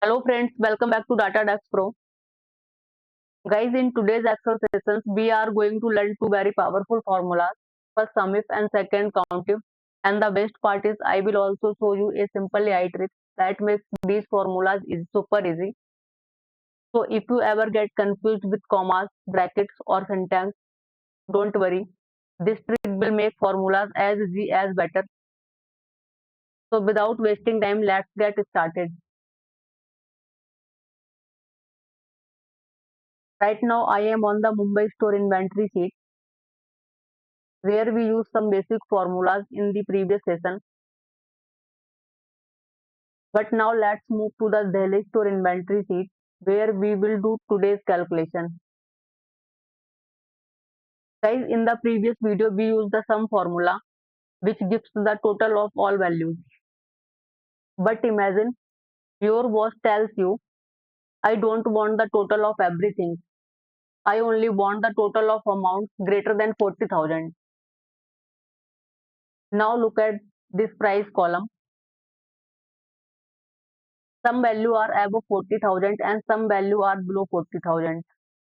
Hello friends, welcome back to DataDesk Pro. Guys, in today's Excel sessions, we are going to learn two very powerful formulas. First SUMIF and second COUNTIF. And the best part is I will also show you a simple AI trick that makes these formulas is super easy. So if you ever get confused with commas, brackets or syntax, don't worry. This trick will make formulas as easy as better. So without wasting time, let's get started. Right now I am on the Mumbai store inventory sheet where we use some basic formulas in the previous session. But now let's move to the Delhi store inventory sheet where we will do today's calculation. Guys, in the previous video we used the sum formula which gives the total of all values. But imagine your boss tells you, I don't want the total of everything. I only want the total of amounts greater than 40,000. Now look at this price column. Some value are above 40,000 and some value are below 40,000.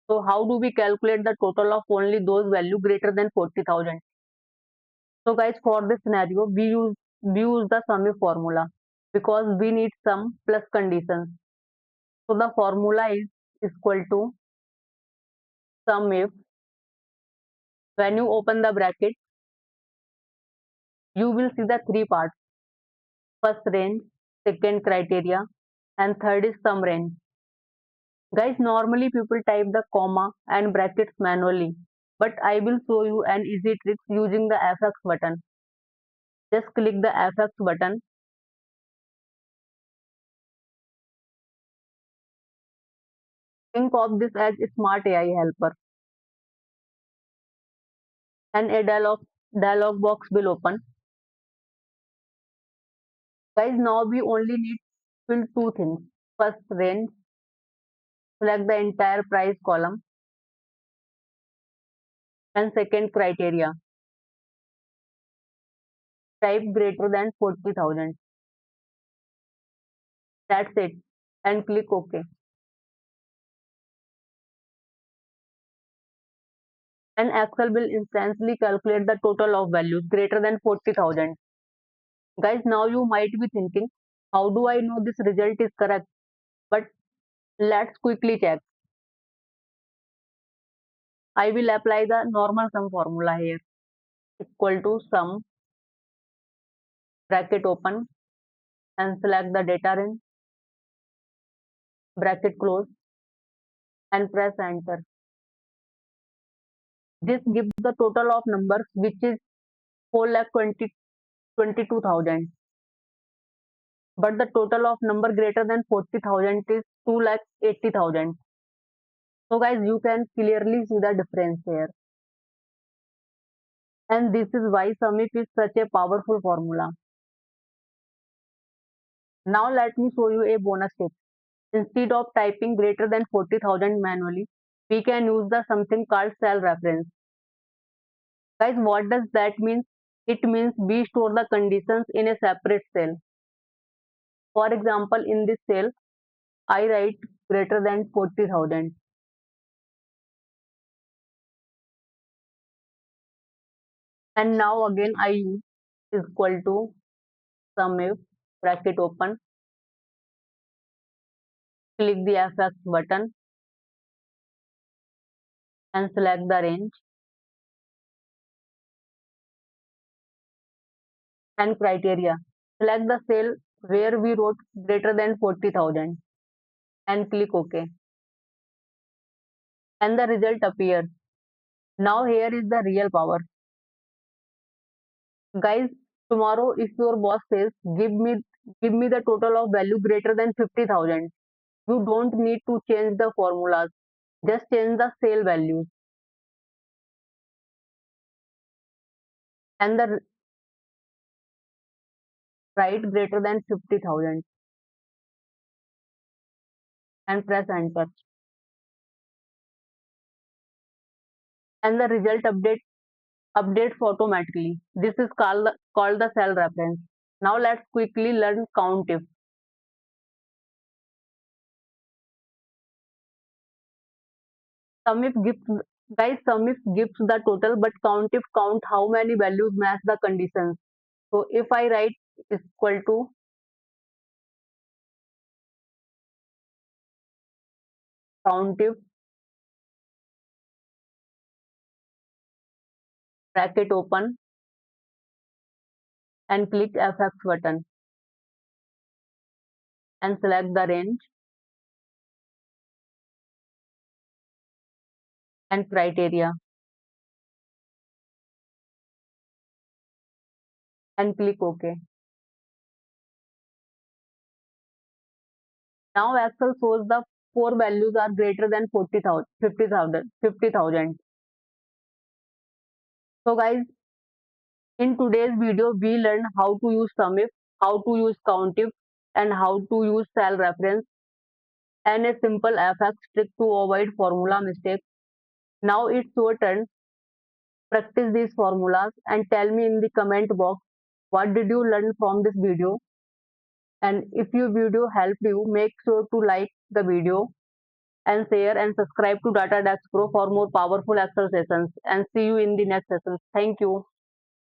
So how do we calculate the total of only those value greater than 40,000? So guys, for this scenario, we use the SUMIF formula because we need sum plus conditions. So the formula is equal to SUMIF. When you open the bracket, you will see the three parts. First range, second criteria, and third is sum range. Guys, normally people type the comma and brackets manually, but I will show you an easy trick using the FX button. Just click the FX button. Think of this as a smart AI helper, and a dialog box will open. Guys, now we only need to fill two things. First range, select the entire price column, and second criteria, type greater than 40,000. That's it, and click OK. And Excel will instantly calculate the total of values greater than 40,000. Guys, now you might be thinking, how do I know this result is correct? But let's quickly check. I will apply the normal sum formula here. Equal to sum, bracket open, and select the data range, bracket close, and press enter. This gives the total of numbers which is 4,22,000. But the total of number greater than 40,000 is 2,80,000. So guys, you can clearly see the difference here. And this is why SUMIF is such a powerful formula. Now let me show you a bonus tip. Instead of typing greater than 40,000 manually, we can use the something called cell reference. Guys, what does that mean? It means we store the conditions in a separate cell. For example, in this cell, I write greater than 40,000. And now again I use equal to SUMIF, bracket open, click the FX button and select the range and criteria. Select the cell where we wrote greater than 40,000 and click OK. And the result appears. Now here is the real power. Guys, tomorrow if your boss says give me the total of value greater than 50,000, you don't need to change the formulas. Just change the cell values and the write greater than 50,000 and press enter. And the result updates automatically. This is called the cell reference. Now let's quickly learn COUNTIF. SUMIF gives guys SUMIF gives the total, but COUNTIF count how many values match the conditions. So if I write is equal to COUNTIF bracket open and click FX button and select the range and criteria and click OK. Now Excel shows the four values are greater than 40,000, 50,000, 50,000. So guys, in today's video, we learned how to use SUMIF, how to use COUNTIF, and how to use cell reference and a simple FX trick to avoid formula mistakes. Now it's your turn. Practice these formulas and tell me in the comment box what did you learn from this video. And if your video helped you, make sure to like the video and share and subscribe to DataDesk Pro for more powerful Excel sessions. And see you in the next session. Thank you.